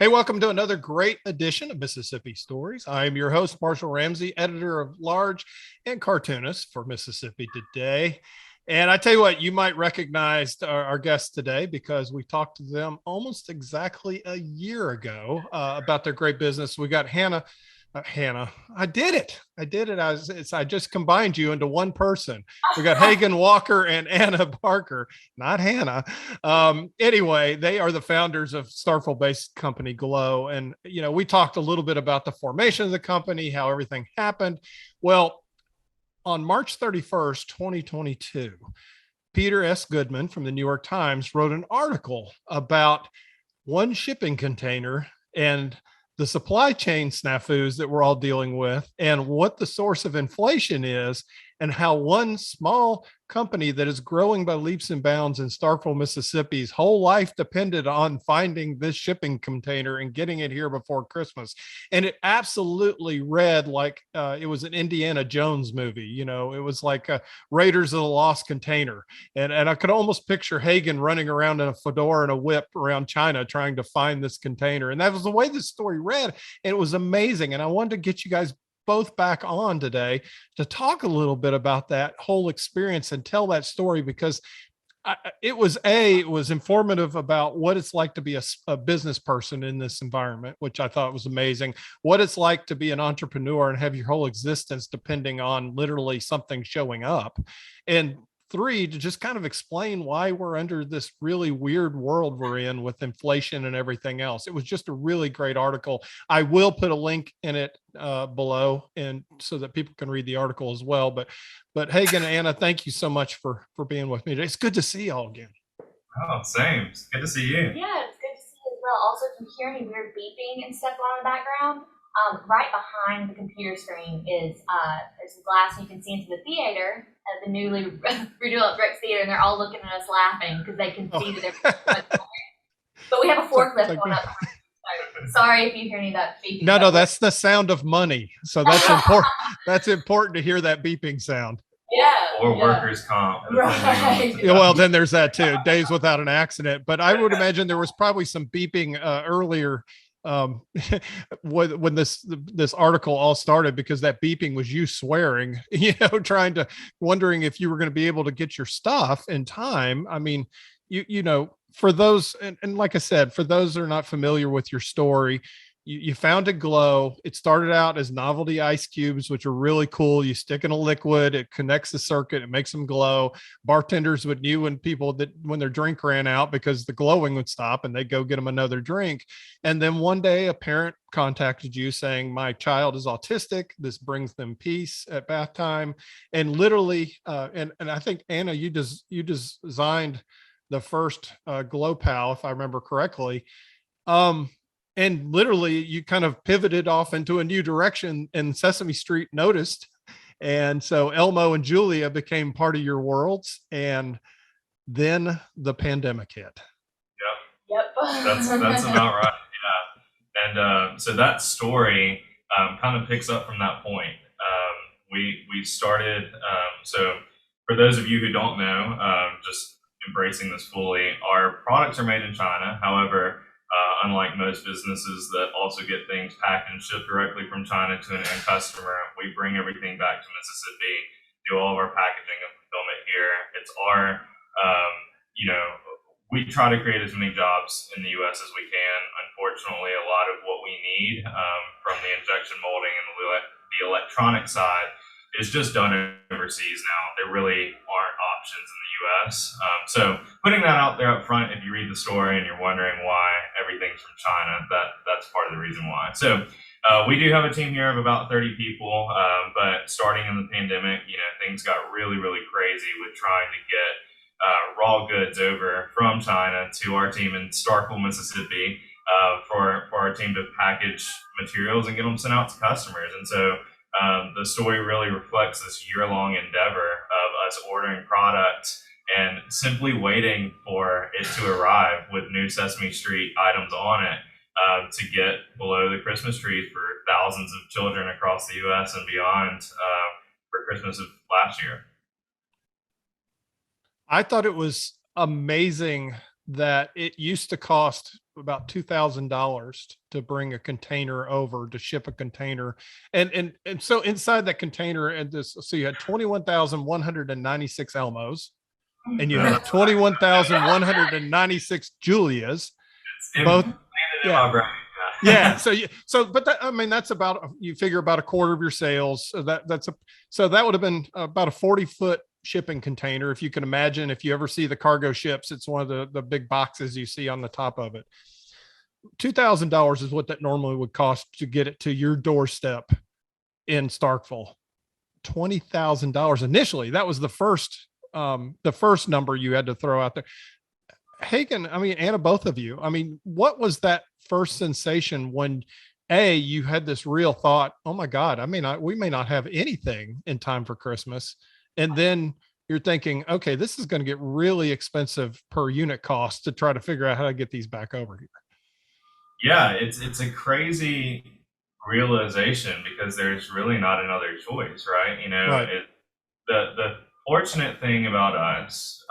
Hey, welcome to another great edition of Mississippi Stories. I am your host, Marshall Ramsey, editor of large and cartoonist for Mississippi Today. And I tell you what, you might recognize our guests today because we talked to them almost exactly a year ago about their great business. We got Hannah, I did it. I just combined you into one person. We got Hagan Walker and Anna Parker, not Hannah. Anyway, they are the founders of Starkville-based company Glow. And, we talked a little bit about the formation of the company, how everything happened. Well, on March 31st, 2022, Peter S. Goodman from the New York Times wrote an article about one shipping container and the supply chain snafus that we're all dealing with and what the source of inflation is and how one small company that is growing by leaps and bounds in Starkville, Mississippi's whole life depended on finding this shipping container and getting it here before Christmas. And it absolutely read like it was an Indiana Jones movie. It was like Raiders of the Lost Container. And I could almost picture Hagan running around in a fedora and a whip around China trying to find this container. And that was the way this story read. And it was amazing. And I wanted to get you guys both back on today to talk a little bit about that whole experience and tell that story because it was informative about what it's like to be a business person in this environment, which I thought was amazing. What it's like to be an entrepreneur and have your whole existence depending on literally something showing up. And three, to just kind of explain why we're under this really weird world we're in with inflation and everything else. It was just a really great article. I will put a link in it below and so that people can read the article as well. But Hagan and Anna, thank you so much for being with me today. It's good to see y'all again. Oh, same. It's good to see you. Yeah, it's good to see you as well. Also, if you hear any weird beeping and stuff on in the background, right behind the computer screen is there's glass you can see into the theater, the newly redeveloped Rex Theater, and they're all looking at us laughing because they can see that they're. But we have a forklift going up. Sorry if you hear any of that beeping. No, that's the sound of money. So that's important. That's important to hear that beeping sound. Yeah. Or workers' comp. Right. Yeah, well, then there's that too. Days without an accident. But I would imagine there was probably some beeping earlier when this article all started, because that beeping was you swearing, wondering if you were going to be able to get your stuff in time. I mean, for those, and like I said, for those that are not familiar with your story, you founded Glow. It started out as novelty ice cubes, which are really cool. You stick in a liquid, it connects the circuit, it makes them glow. Bartenders would knew when their drink ran out because the glowing would stop and they'd go get them another drink. And then one day a parent contacted you saying, my child is autistic. This brings them peace at bath time. And literally, and I think Anna, you designed the first Glow Pal, if I remember correctly. And literally you kind of pivoted off into a new direction and Sesame Street noticed. And so Elmo and Julia became part of your worlds. And then the pandemic hit. Yep. That's about right. Yeah. And so that story kind of picks up from that point. We started, so for those of you who don't know, just embracing this fully, our products are made in China. However, unlike most businesses that also get things packed and shipped directly from China to an end customer, we bring everything back to Mississippi, do all of our packaging and fulfillment here. It's our, we try to create as many jobs in the U.S. as we can. Unfortunately, a lot of what we need from the injection molding and the electronic side is just done overseas now. There really aren't options in the U.S. So putting that out there up front, if you read the story and you're wondering why everything's from China, that's part of the reason why. So we do have a team here of about 30 people, but starting in the pandemic, things got really, really crazy with trying to get raw goods over from China to our team in Starkville, Mississippi, for our team to package materials and get them sent out to customers. And so the story really reflects this year-long endeavor of us ordering product and simply waiting for it to arrive with new Sesame Street items on it to get below the Christmas trees for thousands of children across the U.S. and beyond for Christmas of last year. I thought it was amazing that it used to cost about $2,000 to bring a container over, to ship a container. And so inside that container, and this, so you had 21,196 Elmos, and you had 21,196 Julias, both. Yeah. Yeah. But that, I mean, that's about, you figure about a quarter of your sales. So so that would have been about a 40-foot shipping container. If you can imagine, if you ever see the cargo ships, it's one of the big boxes you see on the top of it. $2,000 is what that normally would cost to get it to your doorstep in Starkville. $20,000 initially. That was the first number you had to throw out there. Hagan, I mean, Anna, both of you, I mean, what was that first sensation when you had this real thought, oh my God, we may not have anything in time for Christmas. And then you're thinking, okay, this is going to get really expensive per unit cost to try to figure out how to get these back over here. Yeah, it's a crazy realization because there's really not another choice, right? Right. The fortunate thing about us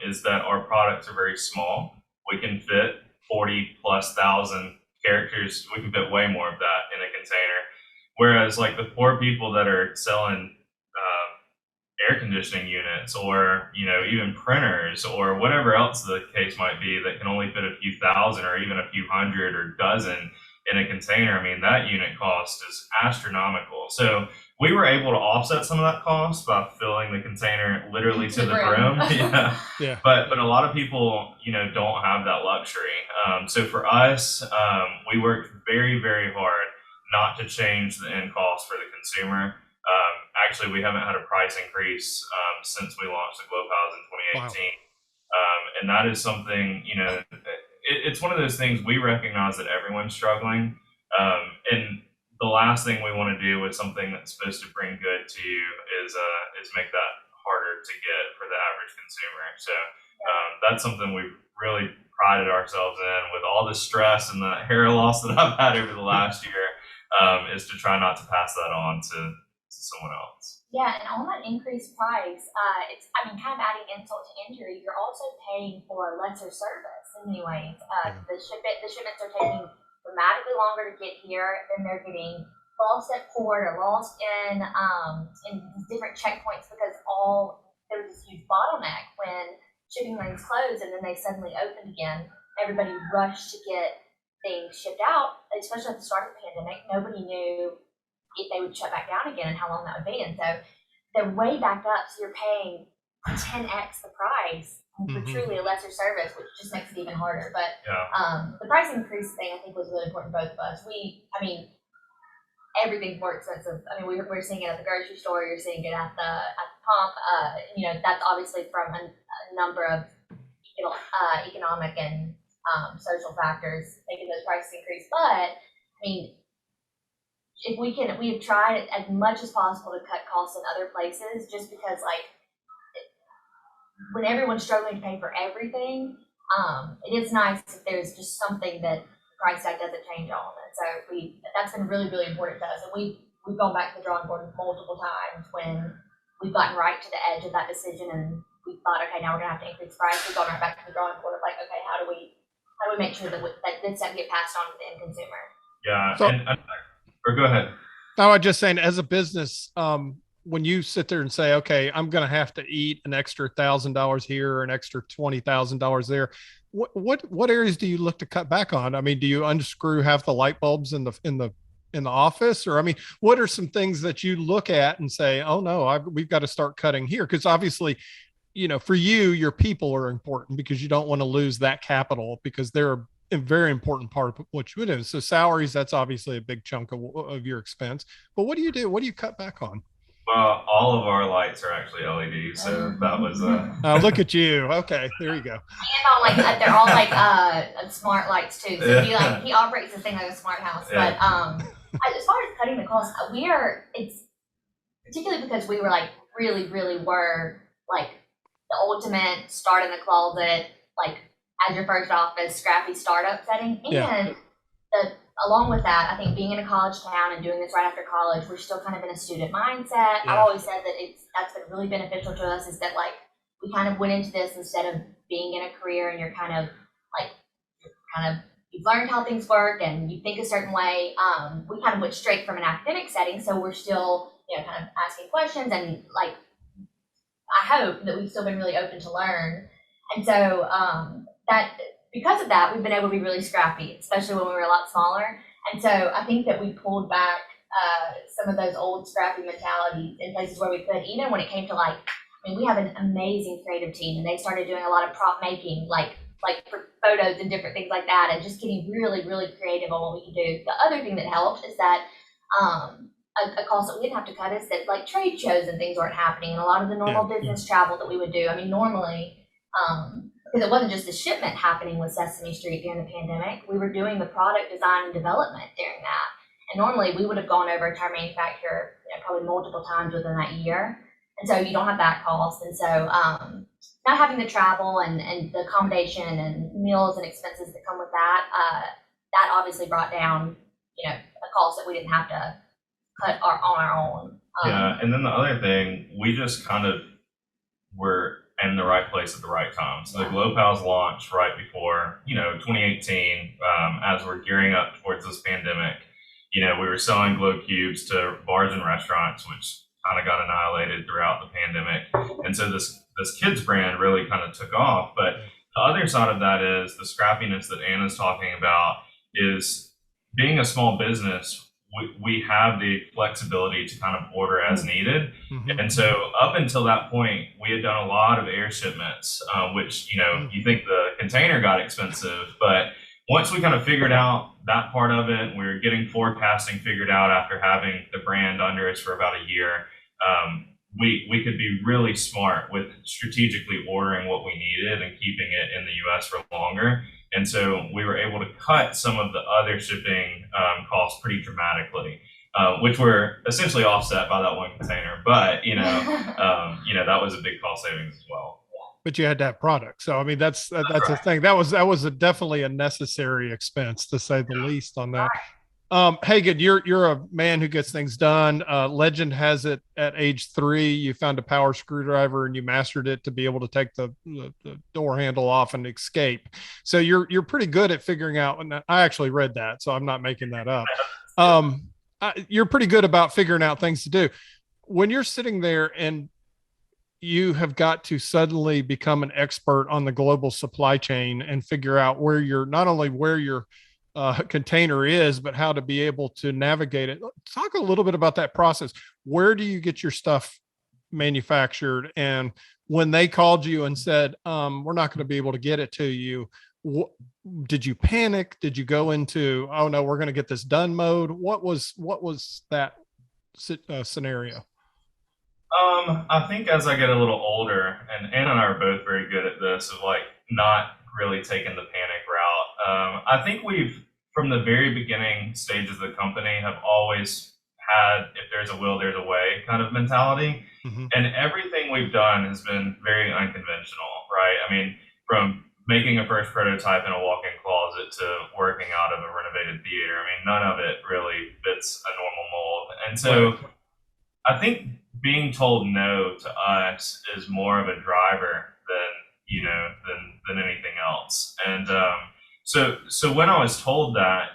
is that our products are very small. We can fit 40,000+ characters. We can fit way more of that in a container. Whereas like the poor people that are selling air conditioning units, or even printers, or whatever else the case might be, that can only fit a few thousand or even a few hundred or dozen in a container, I mean, that unit cost is astronomical. So we were able to offset some of that cost by filling the container literally to the brim. Yeah. But a lot of people, don't have that luxury. So for us, we worked very, very hard not to change the end cost for the consumer. Actually, we haven't had a price increase since we launched the Globe House in 2018. Wow. And that is something, it's one of those things we recognize that everyone's struggling. And the last thing we want to do with something that's supposed to bring good to you is make that harder to get for the average consumer. So that's something we've really prided ourselves in, with all the stress and the hair loss that I've had over the last year, is to try not to pass that on to someone else. Yeah, and on that increased price, it's kind of adding insult to injury. You're also paying for a lesser service in many ways. The shipments are taking dramatically longer to get here. Then they're getting lost at port or lost in different checkpoints because there's this huge bottleneck when shipping lanes close and then they suddenly open again. Everybody rushed to get things shipped out, especially at the start of the pandemic. Nobody knew if they would shut back down again and how long that would be. And so they're way backed up. So you're paying 10x the price for truly a lesser service, which just makes it even harder. But the price increase thing, I think, was really important for both of us. Everything's more expensive. I mean, we're seeing it at the grocery store. You're seeing it at the pump. That's obviously from a number of economic and social factors making those prices increase. But I mean, if we have tried as much as possible to cut costs in other places, just because when everyone's struggling to pay for everything, it is nice if there's just something that the price tag doesn't change on. And so that's been really, really important to us. And we've gone back to the drawing board multiple times when we've gotten right to the edge of that decision and we thought, okay, now we're gonna have to increase price. We've gone right back to the drawing board of okay, how do we make sure that this doesn't get passed on to the end consumer? Yeah. Or go ahead. No, I'm just saying, as a business, when you sit there and say, okay, I'm going to have to eat an extra $1,000 here or an extra $20,000 there, what areas do you look to cut back on? I mean, do you unscrew half the light bulbs in the office? Or, I mean, what are some things that you look at and say, oh no, we've got to start cutting here? Because obviously, for you, your people are important because you don't want to lose that capital, because they're a very important part of what you do. So salaries, that's obviously a big chunk of your expense. But what do you do? What do you cut back on? Well, all of our lights are actually LED, so that was look at you. Okay, there you go. And they're all smart lights too. So he operates the thing like a smart house. Yeah. But as far as cutting the costs, it's particularly because we were really, really were the ultimate start in the closet, as your first office, scrappy startup setting. And along with that, I think being in a college town and doing this right after college, we're still kind of in a student mindset. I've always said that that's been really beneficial to us, is that we kind of went into this instead of being in a career and you're you've learned how things work and you think a certain way. We kind of went straight from an academic setting, so we're still, kind of asking questions, and I hope that we've still been really open to learn. And so that because of that, we've been able to be really scrappy, especially when we were a lot smaller. And so I think that we pulled back some of those old scrappy mentalities in places where we could, even when it came to we have an amazing creative team, and they started doing a lot of prop making, like for photos and different things like that, and just getting really, really creative on what we could do. The other thing that helped is that a cost that we didn't have to cut is that trade shows and things weren't happening, and a lot of the normal business travel that we would do. I mean, normally, because it wasn't just the shipment happening with Sesame Street during the pandemic, we were doing the product design and development during that. And normally we would have gone over to our manufacturer probably multiple times within that year. And so you don't have that cost. And so not having the travel and the accommodation and meals and expenses that come with that, that obviously brought down, a cost that we didn't have to cut on our own. Yeah, and then the other thing, we just kind of were in the right place at the right time. So the Glow Pals launched right before, 2018, as we're gearing up towards this pandemic. We were selling glow cubes to bars and restaurants, which kind of got annihilated throughout the pandemic. And so this kids brand really kind of took off. But the other side of that is the scrappiness that Anna's talking about is being a small business. We have the flexibility to kind of order as needed. Mm-hmm. And so up until that point, we had done a lot of air shipments, which, you think the container got expensive, but once we kind of figured out that part of it, we were getting forecasting figured out after having the brand under us for about a year. We could be really smart with strategically ordering what we needed and keeping it in the US for longer. And so we were able to cut some of the other shipping costs pretty dramatically, which were essentially offset by that one container. But, that was a big cost savings as well. But you had to have product. So, I mean, that's the thing. That was definitely a necessary expense, to say the least, on that. Hagan, you're a man who gets things done. Legend has it at age 3, you found a power screwdriver and you mastered it to be able to take the door handle off and escape. So you're pretty good at figuring out, and I actually read that, so I'm not making that up. You're pretty good about figuring out things to do. When you're sitting there and you have got to suddenly become an expert on the global supply chain and figure out not only where your container is, but how to be able to navigate it. Talk a little bit about that process. Where do you get your stuff manufactured? And when they called you and said, we're not going to be able to get it to you, did you panic? Did you go into, oh no, we're going to get this done mode? What was that scenario? I think as I get a little older, and Anna and I are both very good at this, of not really taking the panic route. I think we've, from the very beginning stages of the company, have always had, if there's a will, there's a way kind of mentality. Mm-hmm. And everything we've done has been very unconventional, right? I mean, from making a first prototype in a walk-in closet to working out of a renovated theater, I mean, none of it really fits a normal mold. And so I think being told no to us is more of a driver than anything else. And so when I was told that,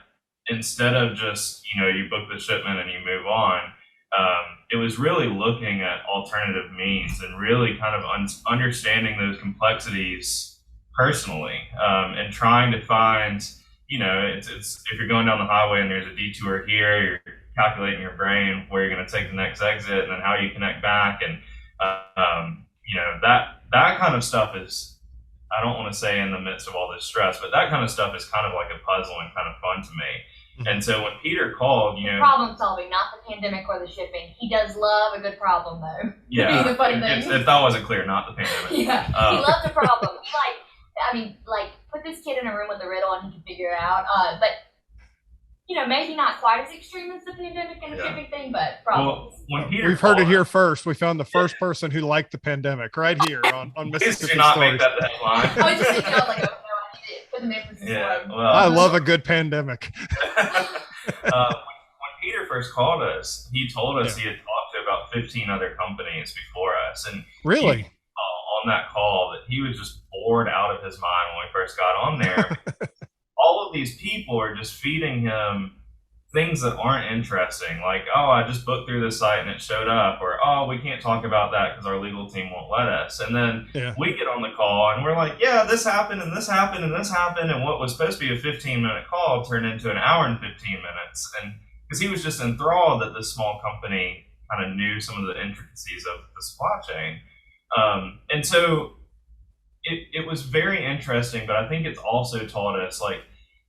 instead of just you book the shipment and you move on, it was really looking at alternative means and really kind of understanding those complexities personally, and trying to find, it's if you're going down the highway and there's a detour here, you're calculating your brain where you're going to take the next exit and then how you connect back. And, that kind of stuff is, I don't want to say in the midst of all this stress, but that kind of stuff is kind of like a puzzle and kind of fun to me. Mm-hmm. And so when Peter called, problem solving, not the pandemic or the shipping. He does love a good problem though. Yeah. The funny thing. If that wasn't clear, not the pandemic. Yeah. He loves a problem. Put this kid in a room with a riddle and he can figure it out. But maybe not quite as extreme as the pandemic and the shipping thing, but problems. Well, we've heard it here first. We found the first person who liked the pandemic right here on Mississippi Please do not Stories. make that the headline. I was just thinking, I was like, oh, no, I need to put an emphasis on. I love a good pandemic. When Peter first called us, he told us he had talked to about 15 other companies before us. And really? On on that call that he was just bored out of his mind when we first got on there. All of these people are just feeding him things that aren't interesting, like, oh, I just booked through this site and it showed up, or oh, we can't talk about that because our legal team won't let us. And then we get on the call and we're like, yeah, this happened and this happened and this happened, and what was supposed to be a 15-minute call turned into an hour and 15 minutes. And because he was just enthralled that this small company kind of knew some of the intricacies of the supply chain. And so it was very interesting, but I think it's also taught us, like,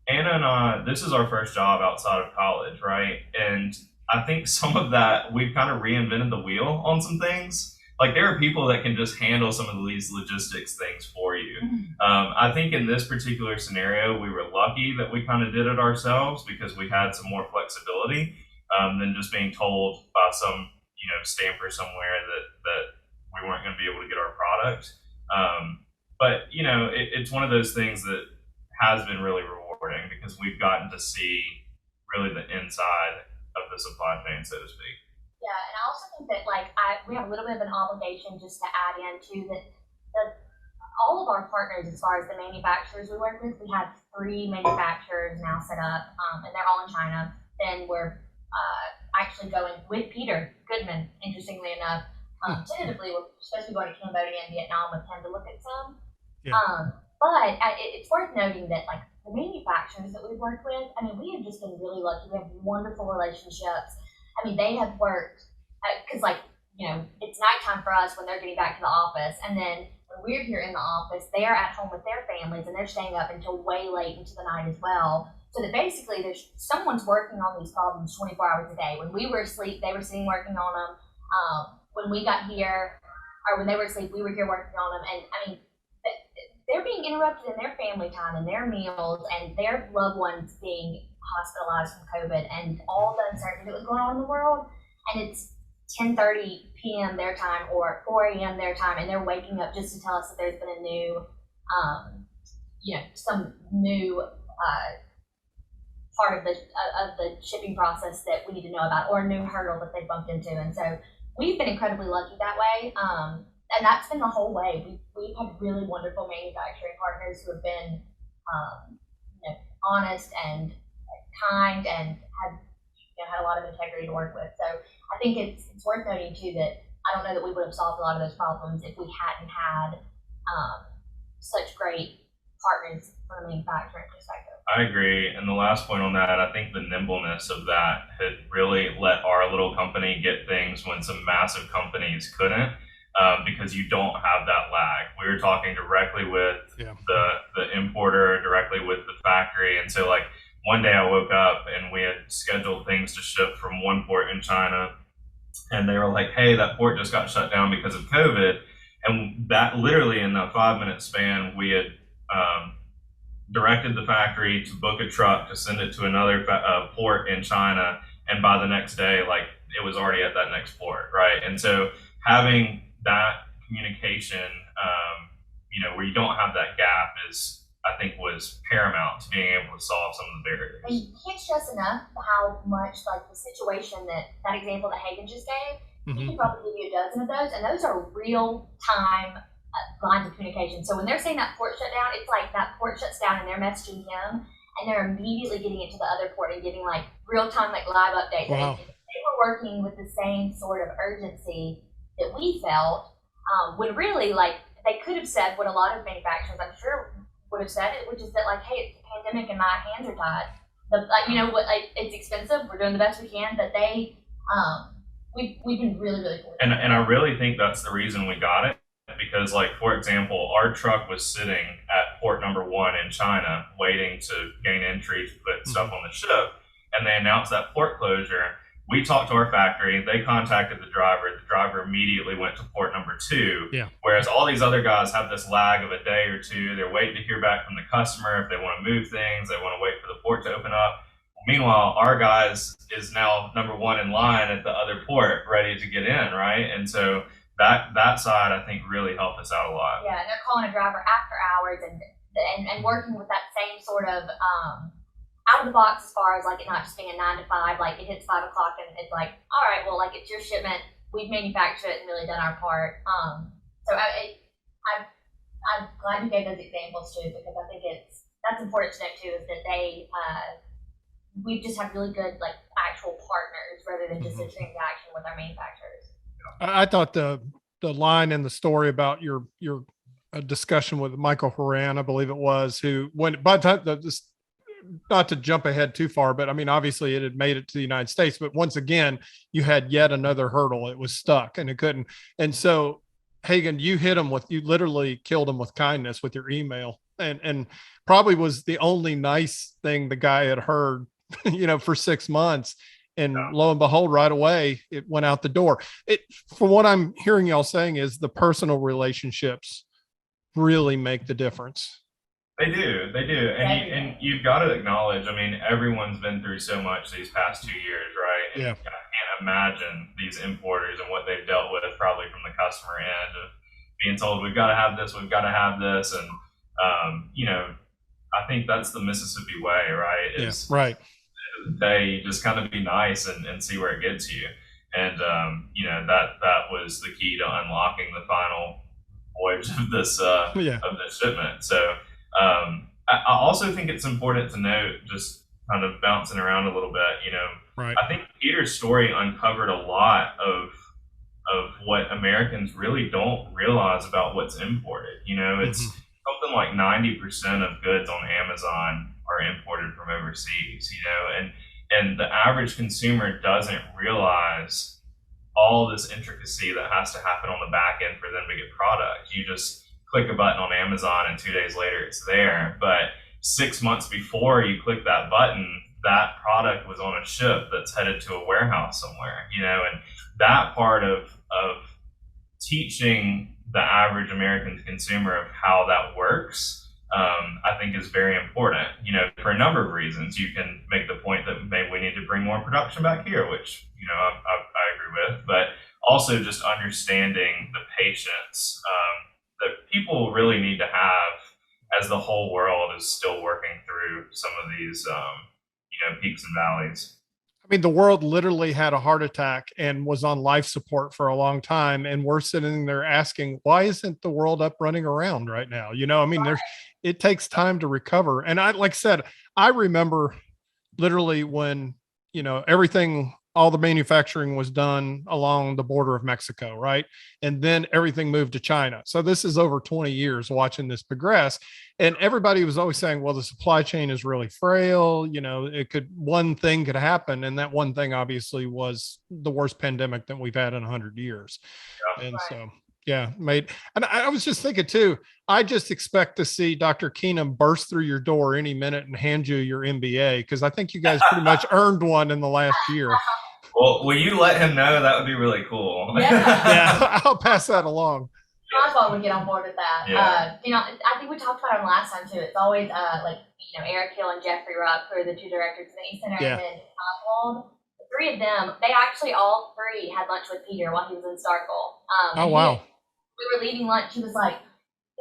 Anna and I, this is our first job outside of college, right? And I think some of that, we've kind of reinvented the wheel on some things. Like, there are people that can just handle some of these logistics things for you. I think in this particular scenario, we were lucky that we kind of did it ourselves because we had some more flexibility than just being told by some, stamper somewhere that we weren't going to be able to get our product. But, it's one of those things that has been really rewarding because we've gotten to see really the inside of the supply chain, so to speak. Yeah, and I also think that we have a little bit of an obligation just to add in too that all of our partners, as far as the manufacturers we work with, we have 3 manufacturers now set up, and they're all in China. Then we're actually going with Peter Goodman, interestingly enough. Tentatively, we're supposed to be going to Cambodia and Vietnam with him to look at some. But it's worth noting that, like, the manufacturers that we've worked with, I mean, we have just been really lucky. We have wonderful relationships. I mean, they have worked, because, it's nighttime for us when they're getting back to the office. And then when we're here in the office, they're at home with their families, and they're staying up until way late into the night as well. So that basically someone's working on these problems 24 hours a day. When we were asleep, they were sitting working on them. When we got here, or when they were asleep, we were here working on them. And, I mean, they're being interrupted in their family time and their meals and their loved ones being hospitalized from COVID and all the uncertainty that was going on in the world. And it's 10:30 p.m. their time or 4 a.m. their time, and they're waking up just to tell us that there's been a new, some new part of the shipping process that we need to know about, or a new hurdle that they bumped into. And so we've been incredibly lucky that way. And that's been the whole way. We've had really wonderful manufacturing partners who have been honest and kind and had a lot of integrity to work with. So I think it's worth noting too that I don't know that we would have solved a lot of those problems if we hadn't had such great partners from a manufacturing perspective. I agree. And the last point on that, I think the nimbleness of that had really let our little company get things when some massive companies couldn't. Because you don't have that lag. We were talking directly with the importer, directly with the factory. And so, like, one day I woke up and we had scheduled things to ship from one port in China. And they were like, hey, that port just got shut down because of COVID. And that literally in a 5-minute span, we had directed the factory to book a truck to send it to another port in China. And by the next day, like, it was already at that next port, right? And so having that communication, where you don't have that gap was paramount to being able to solve some of the barriers. And you can't stress enough how much, like, the situation that example that Hagan just gave, he could probably give you a dozen of those, and those are real-time lines of communication. So when they're saying that port shut down, it's like that port shuts down and they're messaging him, and they're immediately getting it to the other port and giving, like, real-time, like, live updates. Wow. And they were working with the same sort of urgency that we felt, when really, like, they could have said what a lot of manufacturers, I'm sure, would have said it, which is that, like, hey, it's a pandemic and my hands are tied. It's expensive. We're doing the best we can, but we've been really, really cool. And I really think that's the reason we got it, because, like, for example, our truck was sitting at port number 1 in China, waiting to gain entry to put stuff on the ship, and they announced that port closure. We talked to our factory, they contacted the driver immediately went to port number 2, whereas all these other guys have this lag of a day or two. They're waiting to hear back from the customer if they want to move things, they want to wait for the port to open up. Meanwhile, our guys is now number 1 in line at the other port, ready to get in, right? And so that side, I think, really helped us out a lot. Yeah, and they're calling a driver after hours and working with that same sort of out of the box, as far as, like, it not just being a 9 to 5, like, it hits 5 o'clock and it's like, all right, well, like, it's your shipment, we've manufactured it and really done our part. So I'm glad you gave those examples too, because I think that's important to note too, is that we just have really good like actual partners rather than just a transaction with our manufacturers. I thought the line in the story about your discussion with Michael Hagan, I believe it was, who when by the time not to jump ahead too far, but I mean, obviously it had made it to the United States, but once again, you had yet another hurdle. It was stuck and it couldn't. And so, Hagan, you literally killed him with kindness with your email, and probably was the only nice thing the guy had heard, for 6 months. And lo and behold, right away, it went out the door. From what I'm hearing y'all saying, is the personal relationships really make the difference. They do, and you've got to acknowledge. I mean, everyone's been through so much these past 2 years, right? And yeah. I can't imagine these importers and what they've dealt with, probably from the customer end of being told we've got to have this, and I think that's the Mississippi way, right? Right. They just kind of be nice and see where it gets you, and that was the key to unlocking the final voyage of this of this shipment. So. I also think it's important to note, just kind of bouncing around a little bit, right. I think Peter's story uncovered a lot of what Americans really don't realize about what's imported. It's something like 90% of goods on Amazon are imported from overseas, and the average consumer doesn't realize all this intricacy that has to happen on the back end for them to get product. You just click a button on Amazon and 2 days later it's there. But 6 months before you click that button, that product was on a ship that's headed to a warehouse somewhere, and that part of teaching the average American consumer of how that works, I think is very important, for a number of reasons. You can make the point that maybe we need to bring more production back here, which, I agree with, but also just understanding the patience, that people really need to have as the whole world is still working through some of these, peaks and valleys. I mean, the world literally had a heart attack and was on life support for a long time. And we're sitting there asking, why isn't the world up running around right now? I mean, it takes time to recover. And like I said, I remember literally when, everything, all the manufacturing was done along the border of Mexico, right? And then everything moved to China. So this is over 20 years watching this progress. And everybody was always saying, well, the supply chain is really frail. One thing could happen. And that one thing obviously was the worst pandemic that we've had in 100 years. Yeah. And so, and I was just thinking too, I just expect to see Dr. Keenum burst through your door any minute and hand you your MBA, because I think you guys pretty much earned one in the last year. Well, will you let him know? That would be really cool. Yeah, I'll pass that along. Oswald would get on board with that. Yeah. I think we talked about him last time too. It's always Eric Hill and Jeffrey Rupp, who are the two directors of the East Center, and then Oswald. The three of them, they actually all three had lunch with Peter while he was in Starkville. Oh, wow. We were leaving lunch. He was like,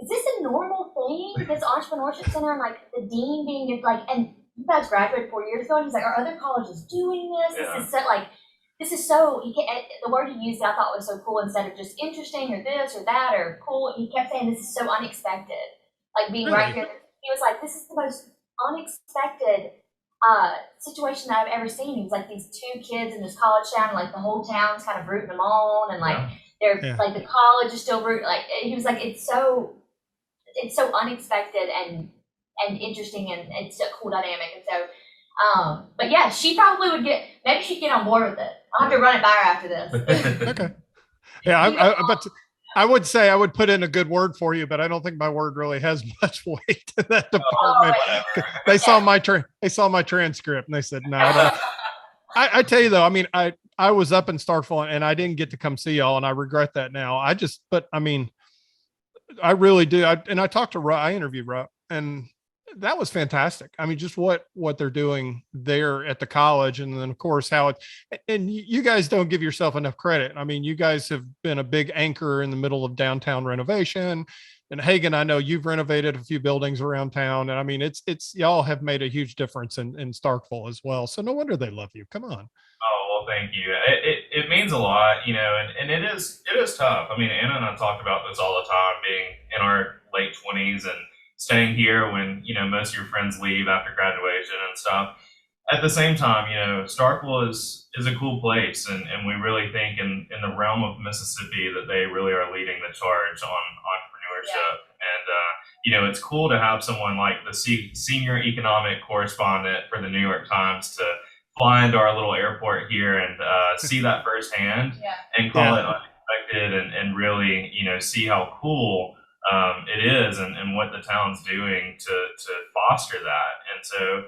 "Is this a normal thing? This entrepreneurship center, and like the dean being like, and you guys graduated 4 years ago?" And he's like, "Are other colleges doing this? Yeah. This is so." The word he used I thought was so cool. Instead of just interesting or this or that or cool, he kept saying, "This is so unexpected." Like being right here, he was like, "This is the most unexpected situation that I've ever seen." He was like, these two kids in this college town, and like the whole town's kind of rooting them on, and like they're like the college is still rooting. Like he was like, it's so unexpected and interesting, and it's a cool dynamic. And so, but yeah, she probably would maybe she'd get on board with it. I'll have to run it by her after this. Okay. Yeah, but I would say I would put in a good word for you, but I don't think my word really has much weight in that department. They saw my transcript and they said, no. I tell you though, I mean, I was up in Starkville and I didn't get to come see y'all, and I regret that now. But I mean, I really do. I talked to Rupp, I interviewed Rupp, and that was fantastic. I mean, just what they're doing there at the college. And then of course, and you guys don't give yourself enough credit. I mean, you guys have been a big anchor in the middle of downtown renovation. And Hagan, I know you've renovated a few buildings around town. And I mean, it's y'all have made a huge difference in Starkville as well. So no wonder they love you. Come on. Oh, well, thank you. It means a lot, and it is tough. I mean, Anna and I talk about this all the time, being in our late 20s and staying here when, most of your friends leave after graduation and stuff. At the same time, Starkville is a cool place, and we really think in the realm of Mississippi that they really are leading the charge on entrepreneurship. And it's cool to have someone like the senior economic correspondent for the New York Times to fly into our little airport here and see that firsthand and call it unexpected and really, see how cool it is and what the town's doing to foster that. And so,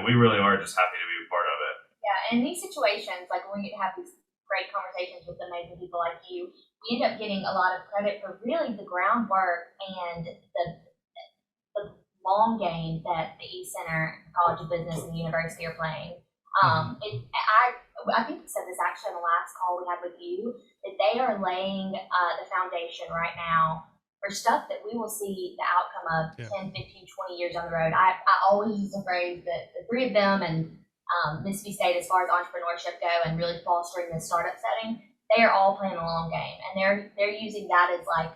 we really are just happy to be a part of it. Yeah, and in these situations, like when we get to have these great conversations with amazing people like you, we end up getting a lot of credit for really the groundwork and the long game that the East Center, College of Business, and the university are playing. I think we said this actually in the last call we had with you, that they are laying the foundation right now for stuff that we will see the outcome of 10, 15, 20 years down the road. I always use the phrase that the three of them and Mississippi State, as far as entrepreneurship go and really fostering this startup setting, they are all playing a long game, and they're using that as a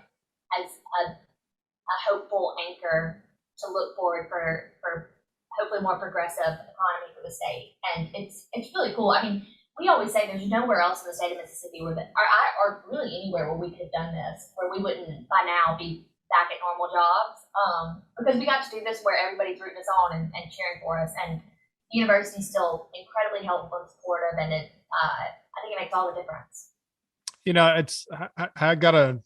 hopeful anchor to look forward for hopefully more progressive economy for the state. And it's really cool. I mean, we always say there's nowhere else in the state of Mississippi or really anywhere where we could have done this, where we wouldn't by now be back at normal jobs, because we got to do this where everybody's rooting us on and cheering for us. And the university's still incredibly helpful and supportive, and I think it makes all the difference. I got a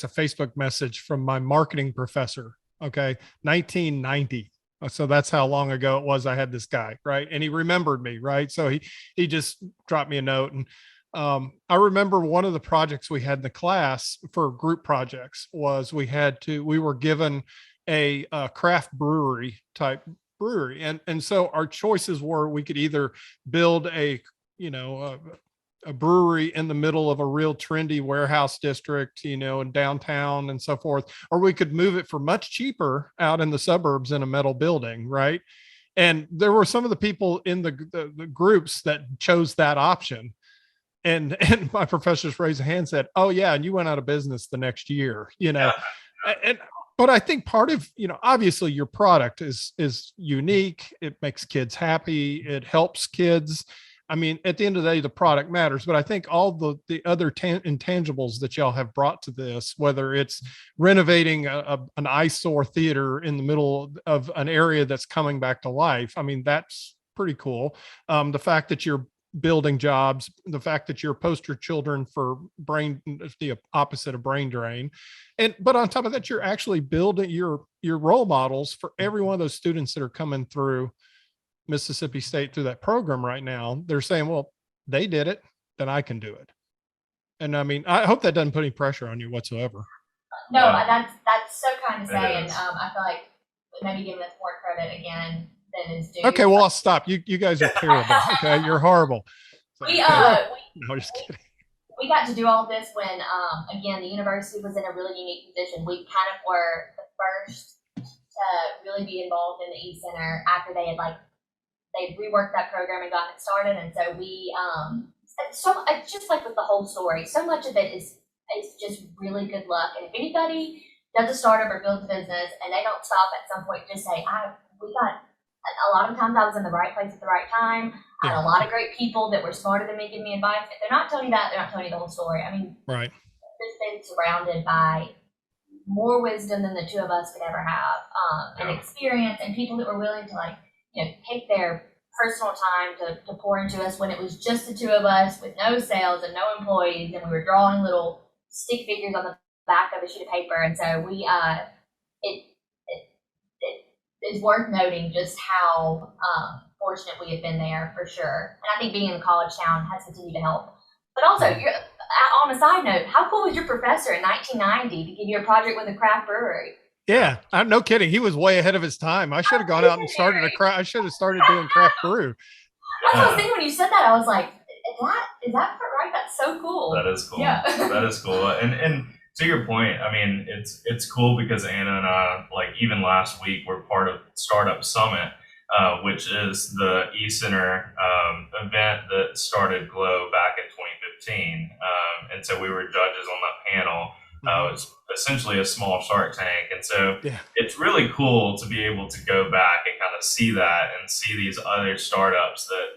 Facebook message from my marketing professor. Okay. 1990. So that's how long ago it was I had this guy, right? And he remembered me, right? So he just dropped me a note. And I remember one of the projects we had in the class for group projects was we were given a craft brewery type brewery. And so our choices were, we could either build a brewery in the middle of a real trendy warehouse district, in downtown and so forth, or we could move it for much cheaper out in the suburbs in a metal building. Right. And there were some of the people in the groups that chose that option. And my professor just raised a hand and said, "Oh yeah. And you went out of business the next year, but I think part of, obviously your product is unique. It makes kids happy. It helps kids. I mean, at the end of the day, the product matters, but I think all the other intangibles that y'all have brought to this, whether it's renovating an eyesore theater in the middle of an area that's coming back to life, I mean, that's pretty cool. The fact that you're building jobs, the fact that you're poster children for the opposite of brain drain. But on top of that, you're actually building your role models for every one of those students that are coming through Mississippi State through that program right now. They're saying, well, they did it, then I can do it. And I mean, I hope that doesn't put any pressure on you whatsoever. No, that's so kind to say. And I feel like maybe giving us more credit again than is due. Okay, well, I'll stop. You guys are terrible. Okay, you're horrible. So, no, just kidding. We got to do all this when, again, the university was in a really unique position. We kind of were the first to really be involved in the East Center after they reworked that program and gotten it started. And so we, it's just like with the whole story, so much of it is just really good luck. And if anybody does a startup or builds a business and they don't stop at some point, just say, a lot of times I was in the right place at the right time. I had a lot of great people that were smarter than me giving me advice. If they're not telling you that, they're not telling you the whole story. I mean, right. Just been surrounded by more wisdom than the two of us could ever have, and experience, and people that were willing to take their personal time to pour into us when it was just the two of us with no sales and no employees, and we were drawing little stick figures on the back of a sheet of paper. And so we, it's worth noting just how fortunate we have been there for sure. And I think being in a college town has continued to help. But also, on a side note, how cool was your professor in 1990 to give you a project with a craft brewery? Yeah, I'm no kidding. He was way ahead of his time. I should have gone out and started I should have started doing craft brew. That's what I was thinking when you said that. I was like, is that right? That's so cool. That is cool. Yeah. That is cool. And to your point, I mean, it's cool because Anna and I, even last week, we're part of Startup Summit, which is the eCenter event that started Glow back in 2015. And so we were judges on that panel. It essentially a small Shark Tank. And so Yeah. it's really cool to be able to go back and kind of see that and see these other startups that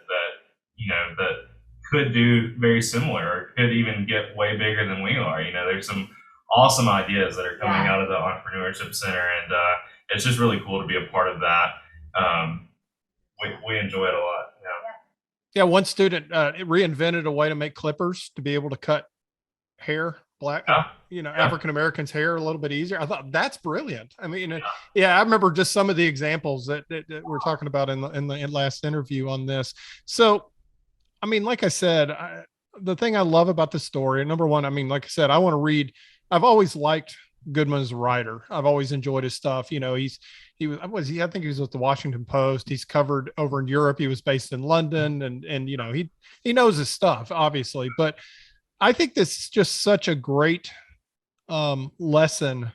could do very similar or could even get way bigger than we are. There's some awesome ideas that are coming out of the Entrepreneurship Center, and it's just really cool to be a part of that. We enjoy it a lot. Yeah. One student reinvented a way to make clippers to be able to cut hair, African Americans' hair a little bit easier. I thought that's brilliant. I mean, I remember just some of the examples that we're talking about in the last interview on this. So, I mean, like I said, the thing I love about the story, number one, I mean, like I said, I want to read. I've always liked Goodman as a writer. I've always enjoyed his stuff. I think he was with the Washington Post. He's covered over in Europe. He was based in London, and he knows his stuff, obviously. But I think this is just such a great lesson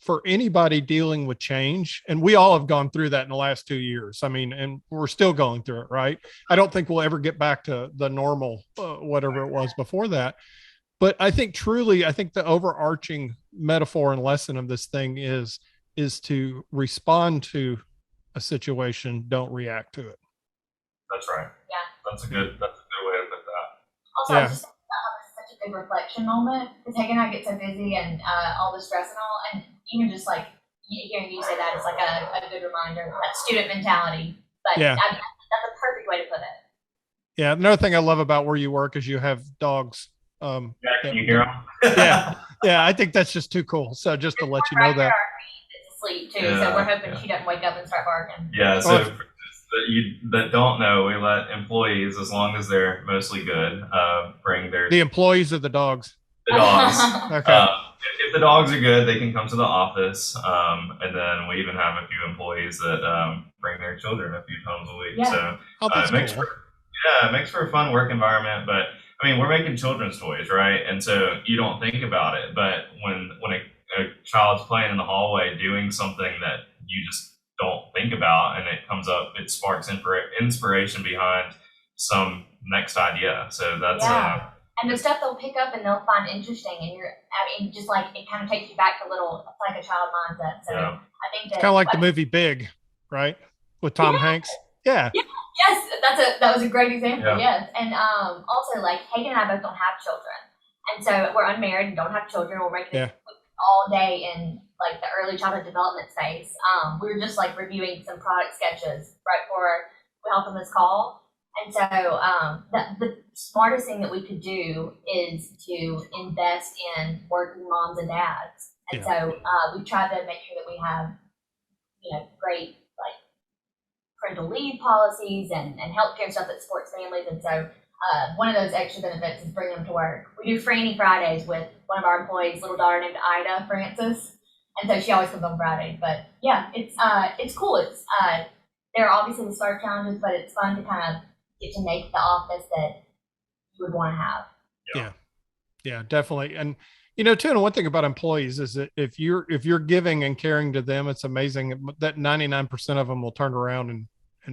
for anybody dealing with change. And we all have gone through that in the last 2 years. I mean, and we're still going through it, right? I don't think we'll ever get back to the normal, whatever it was before that. But I think the overarching metaphor and lesson of this thing is to respond to a situation, don't react to it. That's right. Yeah. That's a good way to put that. Also, I just having such a good reflection moment because Hagan and I get so busy and all the stress and all, and even just like hearing you say that is like a good reminder that student mentality. But that's a perfect way to put it. Yeah. Another thing I love about where you work is you have dogs. Can you hear them? Yeah. I think that's just too cool. So just to let you know that. It's asleep too, so we're hoping she doesn't wake up and start barking. Yeah. So for you that don't know, we let employees, as long as they're mostly good, bring the employees of the dogs. The dogs. Okay. If the dogs are good, they can come to the office, and then we even have a few employees that bring their children a few times a week. Yeah. So it makes for a fun work environment. But I mean, we're making children's toys, right? And so you don't think about it, but when a child's playing in the hallway doing something that you just don't think about, and it comes up, it sparks inspiration behind some next idea. So that's and the stuff they'll pick up and they'll find interesting, and just like it kind of takes you back to like a child mindset. So I think it's kind of like the movie Big, right, with Tom Hanks. Yeah. Yes, that was a great example. Yeah. Yes, and also like Hagan and I both don't have children, and so we're unmarried and don't have children. We're making this all day in like the early childhood development space. We were just like reviewing some product sketches right before we hopped on this call, and so the smartest thing that we could do is to invest in working moms and dads, and so we try to make sure that we have great parental leave policies and healthcare stuff that supports families. And so one of those extra benefits is bringing them to work. We do Franny Fridays with one of our employees' little daughter named Ida Francis. And so she always comes on Friday. But yeah, it's cool. There are obviously the startup challenges, but it's fun to kind of get to make the office that you would want to have. Yeah, definitely. And too, and one thing about employees is that if you're giving and caring to them, it's amazing that 99% of them will turn around and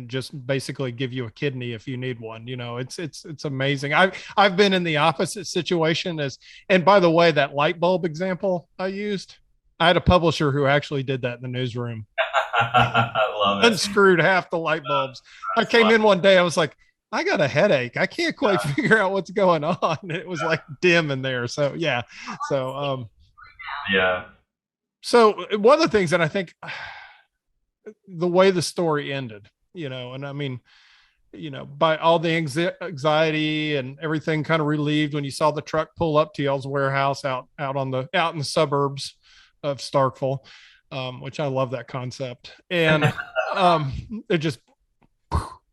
just basically give you a kidney if you need one. It's amazing. I've been in the opposite situation and by the way, that light bulb example I used, I had a publisher who actually did that in the newsroom. I love it. Unscrewed half the light bulbs. I came in one day, I was like, I got a headache. I can't quite figure out what's going on. It was like dim in there. So yeah. So So one of the things that I think the way the story ended, and I mean, by all the anxiety and everything kind of relieved when you saw the truck pull up to y'all's warehouse out in the suburbs of Starkville, which I love that concept. And it just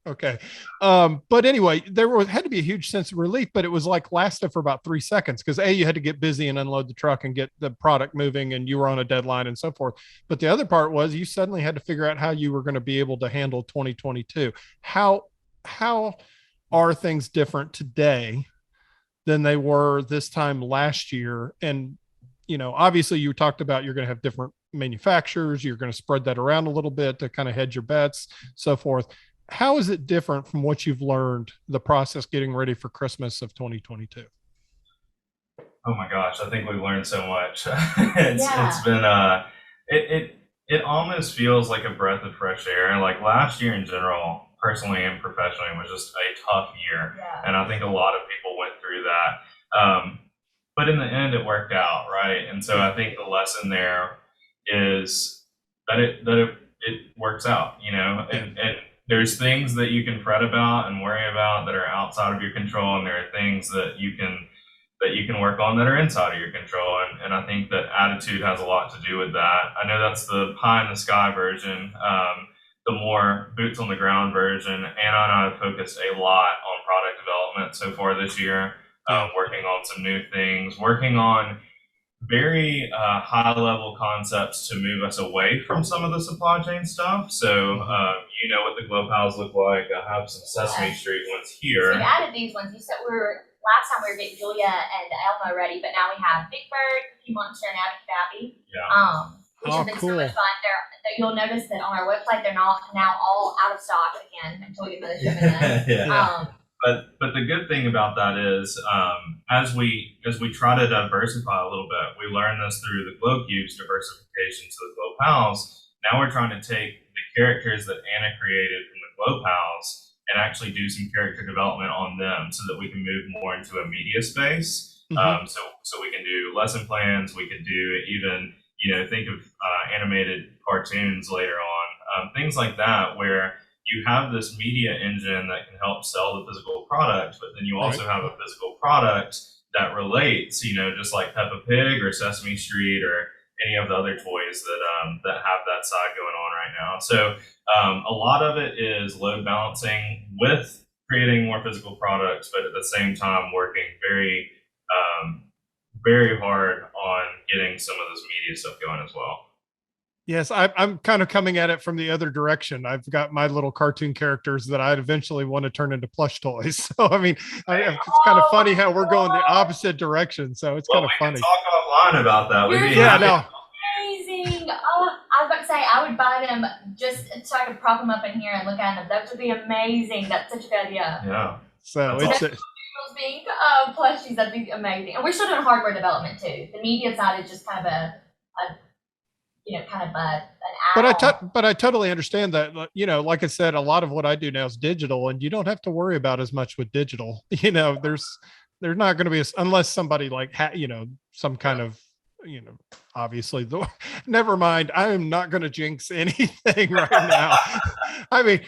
okay. But anyway, had to be a huge sense of relief, but it was like lasted for about 3 seconds because you had to get busy and unload the truck and get the product moving and you were on a deadline and so forth. But the other part was you suddenly had to figure out how you were going to be able to handle 2022. How are things different today than they were this time last year? And, obviously you talked about you're going to have different manufacturers. You're going to spread that around a little bit to kind of hedge your bets, so forth. How is it different from what you've learned, the process getting ready for Christmas of 2022? Oh my gosh, I think we've learned so much. It's been it almost feels like a breath of fresh air. Like last year in general, personally and professionally, was just a tough year, and I think a lot of people went through that. But in the end, it worked out, right? And so I think the lesson there is that it works out, and there's things that you can fret about and worry about that are outside of your control, and there are things that you can work on that are inside of your control. And I think that attitude has a lot to do with that. I know that's the pie in the sky version. The more boots on the ground version, Anna and I have focused a lot on product development so far this year, working on some new things, working on very high level concepts to move us away from some of the supply chain stuff. So, you know what the glow piles look like. I have some Sesame Street ones here. So we added these ones. You said last time we were getting Julia and Elmo ready, but now we have Big Bird, Cookie Monster, and Abby Babby. Which have been so much fun. You'll notice that on our website they're not now all out of stock again until we get another shipment in. But the good thing about that is, as we try to diversify a little bit, we learn this through the Glow Cubes diversification to the Glow Pals. Now we're trying to take the characters that Anna created from the Glow Pals and actually do some character development on them so that we can move more into a media space. So we can do lesson plans. We could do even, think of animated cartoons later on, things like that, where you have this media engine that can help sell the physical product, but then you also have a physical product that relates, just like Peppa Pig or Sesame Street or any of the other toys that have that side going on right now. So a lot of it is load balancing with creating more physical products, but at the same time working very, very hard on getting some of this media stuff going as well. Yes, I'm kind of coming at it from the other direction. I've got my little cartoon characters that I'd eventually want to turn into plush toys. So, I mean, it's kind of funny how we're going the opposite direction. So it's kind of funny. We can talk offline about that. Amazing. Oh, I was about to say, I would buy them just so I could prop them up in here and look at them. That would be amazing. That's such a good idea. Yeah. So being plushies, that'd be amazing. And we're still doing hardware development too. The media side is just kind of an but I totally understand that, like I said, a lot of what I do now is digital, and you don't have to worry about as much with digital. There's not going to be unless somebody like, some kind of, obviously never mind. I am not going to jinx anything right now. I mean,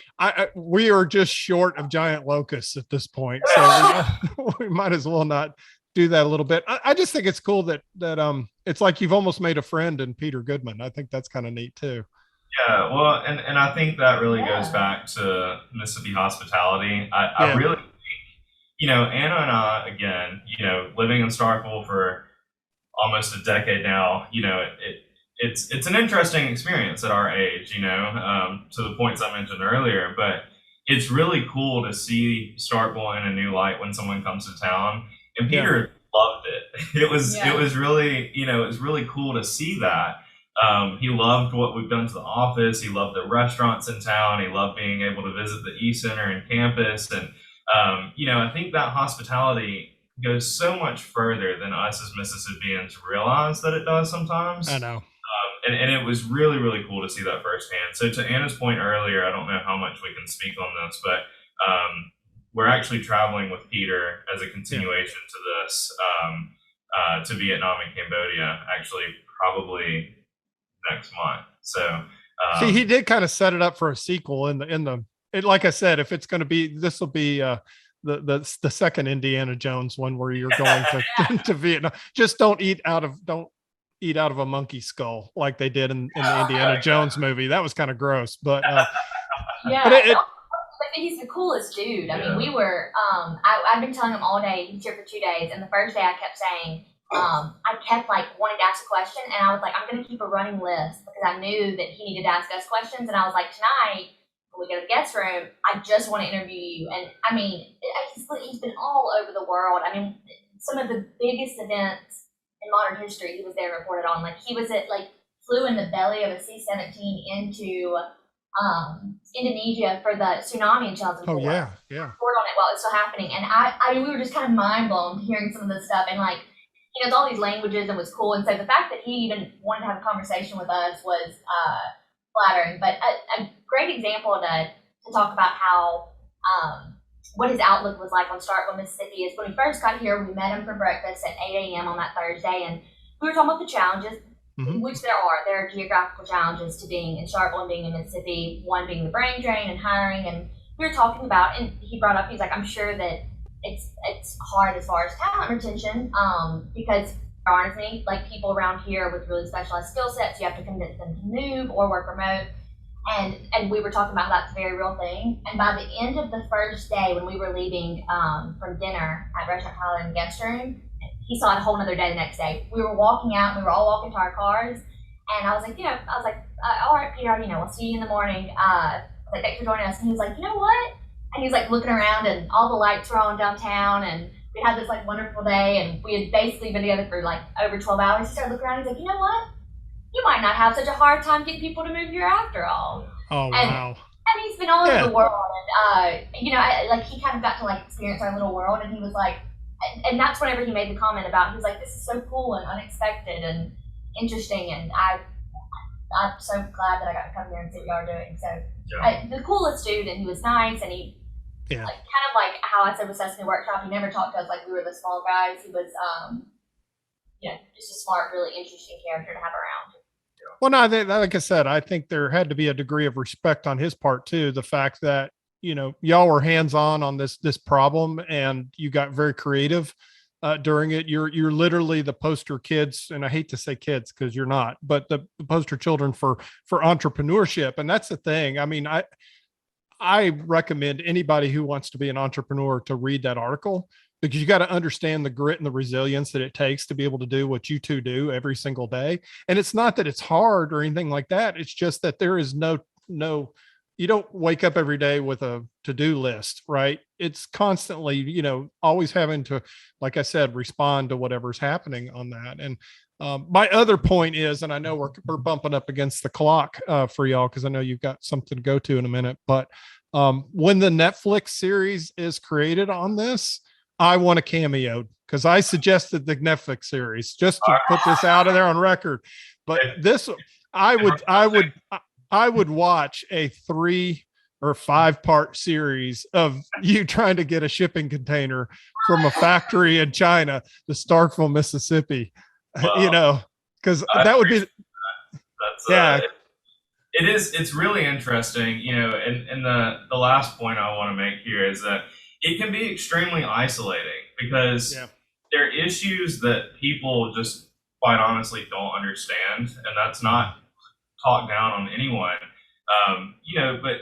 we are just short of giant locusts at this point. So we might as well not do that a little bit. I just think it's cool that it's like you've almost made a friend in Peter Goodman. I think that's kind of neat too. Yeah, well, and I think that really goes back to Mississippi hospitality. I really think, Anna and I, again, living in Starkville for almost a decade now, it's an interesting experience at our age, to the points I mentioned earlier, but it's really cool to see Starkville in a new light when someone comes to town. And Peter loved it. It was really, it was really cool to see that. He loved what we've done to the office. He loved the restaurants in town. He loved being able to visit the E-Center and campus. And, I think that hospitality goes so much further than us as Mississippians realize that it does sometimes. I know. And it was really, really cool to see that firsthand. So to Anna's point earlier, I don't know how much we can speak on this, but we're actually traveling with Peter as a continuation to this, to Vietnam and Cambodia, actually probably next month. So see, he did kind of set it up for a sequel like I said, if it's going to be, this will be the second Indiana Jones one where you're going to Vietnam. Just don't eat out of a monkey skull like they did in the Indiana Jones movie. That was kind of gross, but he's the coolest dude. I mean, we were, I've been telling him all day, he's here for 2 days. And the first day I kept saying, I kept wanting to ask a question. And I was like, I'm going to keep a running list because I knew that he needed to ask us questions. And I was like, tonight, when we go to the guest room, I just want to interview you. And I mean, he's been all over the world. I mean, some of the biggest events in modern history, he was there reported on. He was flew in the belly of a C-17 into Indonesia for the tsunami in 2004. Oh yeah. Report on it while it's still happening, and we were just kind of mind blown hearing some of this stuff, and he knows all these languages and was cool. And so the fact that he even wanted to have a conversation with us was flattering. But a great example to talk about how what his outlook was like on Starkville, Mississippi is when we first got here, we met him for breakfast at 8 a.m. on that Thursday, and we were talking about the challenges, which there are geographical challenges to being in Starkville and being in Mississippi, one being the brain drain and hiring, and we were talking about, and he brought up, he's like, I'm sure that it's hard as far as talent retention, because there aren't as many like people around here with really specialized skill sets. You have to convince them to move or work remote. And we were talking about that's a very real thing. And by the end of the first day, when we were leaving from dinner at Restaurant Hagan guest room, he saw it a whole nother day the next day. We were walking out, and we were all walking to our cars, and I was like, all right, Peter, we'll see you in the morning. Thanks for joining us. And he was like, you know what? And he was like looking around, and all the lights were on downtown, and we had this like wonderful day, and we had basically been together for like over 12 hours. He started looking around, he's like, you know what? You might not have such a hard time getting people to move here after all. Oh, wow. And he's been all over the world, and he kind of got to like experience our little world, and he was like, and that's whenever he made the comment about, he was like, this is so cool and unexpected and interesting, and I'm so glad that I got to come here and see what y'all are doing. So the coolest dude, and he was nice, and he like kind of like how I said with Sesame Workshop, he never talked to us like we were the small guys. He was just a smart, really interesting character to have around. Well, no, like I said, I think there had to be a degree of respect on his part too. The fact that, y'all were hands-on this problem, and you got very creative during it. You're literally the poster kids, and I hate to say kids because you're not, but the poster children for entrepreneurship. And that's the thing. I mean, I recommend anybody who wants to be an entrepreneur to read that article, because you got to understand the grit and the resilience that it takes to be able to do what you two do every single day. And it's not that it's hard or anything like that. It's just that there is no, you don't wake up every day with a to-do list, right? It's constantly, always having to, like I said, respond to whatever's happening on that. And my other point is, and I know we're bumping up against the clock for y'all, because I know you've got something to go to in a minute, but when the Netflix series is created on this, I want a cameo, because I suggested the Netflix series, just to put this out of there on record. But this, I would watch a 3 or 5 part series of you trying to get a shipping container from a factory in China to Starkville, Mississippi. Because that would be. It is. It's really interesting, and the last point I want to make here is that it can be extremely isolating, because there are issues that people just quite honestly don't understand, and that's not talk down on anyone. But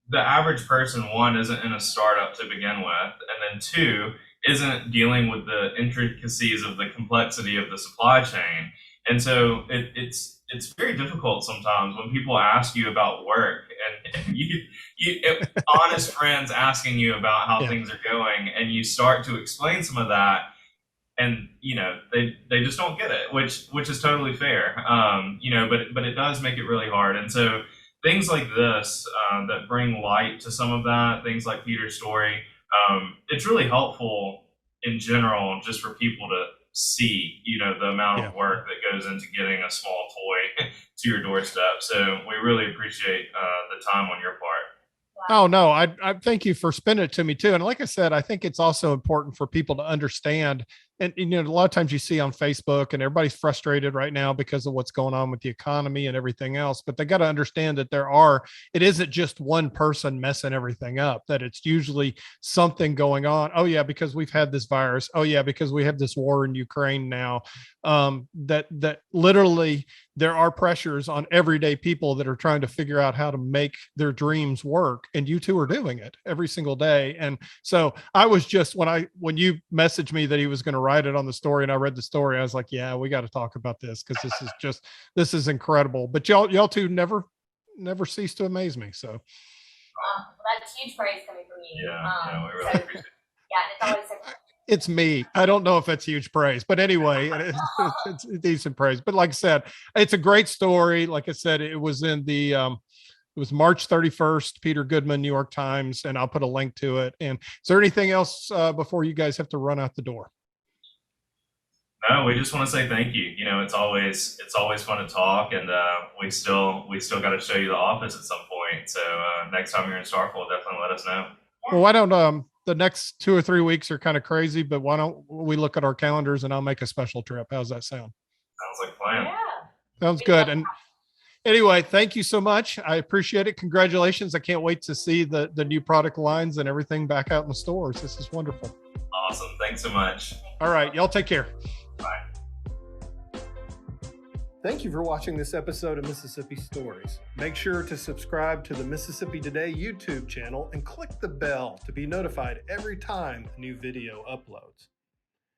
the average person, one, isn't in a startup to begin with, and then two, isn't dealing with the intricacies of the complexity of the supply chain. And so it's very difficult sometimes when people ask you about work, and you honest friends asking you about how things are going, and you start to explain some of that, and they just don't get it, which is totally fair. But it does make it really hard. And so things like this that bring light to some of that, things like Peter's story, it's really helpful in general, just for people to see, the amount of work that goes into getting a small toy to your doorstep. So we really appreciate the time on your part. Oh, no, I thank you for spending it to me too. And like I said, I think it's also important for people to understand. And, a lot of times you see on Facebook, and everybody's frustrated right now because of what's going on with the economy and everything else. But they got to understand that it isn't just one person messing everything up, that it's usually something going on. Oh yeah, because we've had this virus. Oh yeah, because we have this war in Ukraine now. That literally there are pressures on everyday people that are trying to figure out how to make their dreams work. And you two are doing it every single day. And so I was just, when you messaged me that he was going to write it on the story, and I read the story, I was like, yeah, we got to talk about this, because this is incredible. But y'all two never cease to amaze me. So that's huge praise coming from you. We really appreciate it. It's always so it's me. I don't know if that's huge praise, but anyway, it's decent praise. But like I said, it's a great story. Like I said, it was in the, it was March 31st, Peter Goodman, New York Times, and I'll put a link to it. And is there anything else before you guys have to run out the door? No, we just want to say thank you. You know, it's always fun to talk, and we still got to show you the office at some point. So next time you're in Starkville, definitely let us know. Well, why don't the next 2 or 3 weeks are kind of crazy, but why don't we look at our calendars and I'll make a special trip? How's that sound? Sounds like a plan. Yeah. Sounds good. And anyway, thank you so much. I appreciate it. Congratulations. I can't wait to see the new product lines and everything back out in the stores. This is wonderful. Awesome. Thanks so much. All right. Y'all take care. Bye. Thank you for watching this episode of Mississippi Stories. Make sure to subscribe to the Mississippi Today YouTube channel and click the bell to be notified every time a new video uploads.